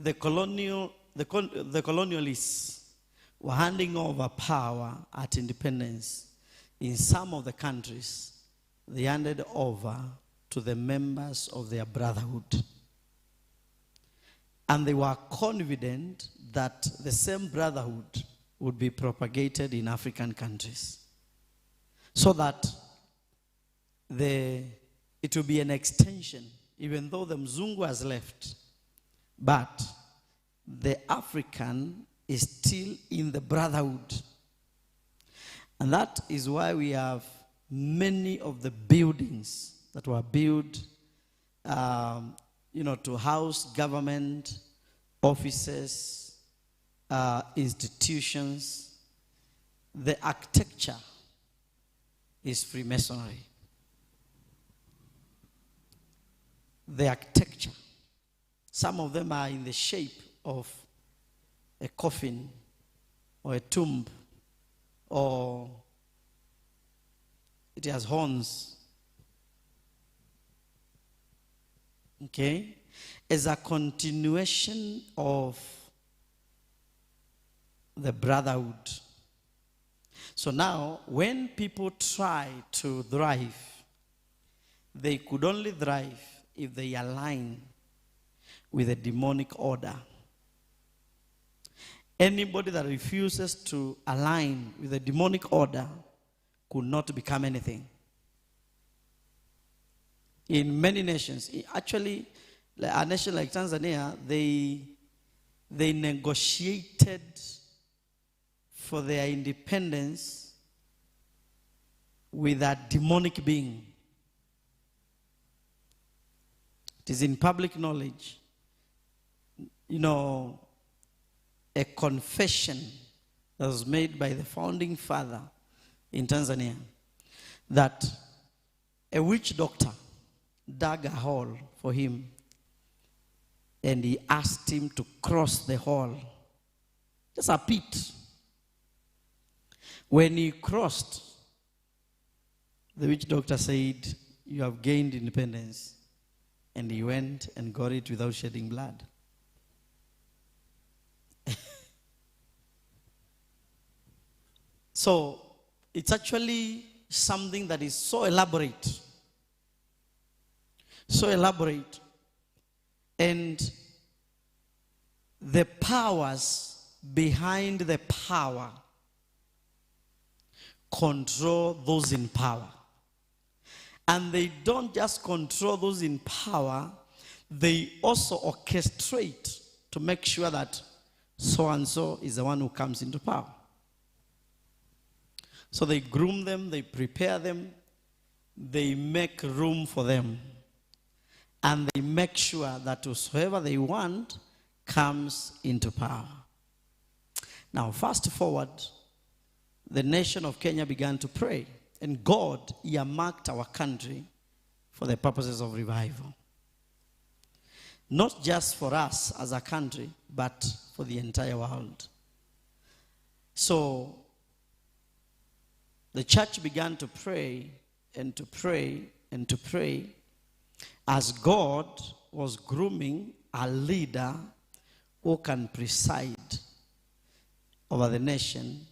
the colonialists were handing over power at independence. In some of the countries, they handed over to the members of their brotherhood. And they were confident that the same brotherhood would be propagated in African countries, so that it will be an extension, even though the Mzungu has left, but the African is still in the brotherhood. And that is why we have many of the buildings that were built to house government offices, institutions. The architecture is Freemasonry. The architecture. Some of them are in the shape of a coffin or a tomb, or it has horns. Okay? As a continuation of the brotherhood. So now, when people try to thrive, they could only thrive if they align with a demonic order. Anybody that refuses to align with a demonic order could not become anything. In many nations, actually, a nation like Tanzania, they negotiated for their independence with a demonic being. It is in public knowledge. A confession that was made by the founding father in Tanzania that a witch doctor dug a hole for him, and he asked him to cross the hole. Just a pit. When he crossed, the witch doctor said, "You have gained independence." And he went and got it without shedding blood. So it's actually something that is so elaborate. So elaborate. And the powers behind the power control those in power. And they don't just control those in power, they also orchestrate to make sure that so-and-so is the one who comes into power. So they groom them, they prepare them, they make room for them. And they make sure that whosoever they want comes into power. Now, fast forward, the nation of Kenya began to pray. And God earmarked our country for the purposes of revival. Not just for us as a country, but for the entire world. So, the church began to pray and to pray and to pray as God was grooming a leader who can preside over the nation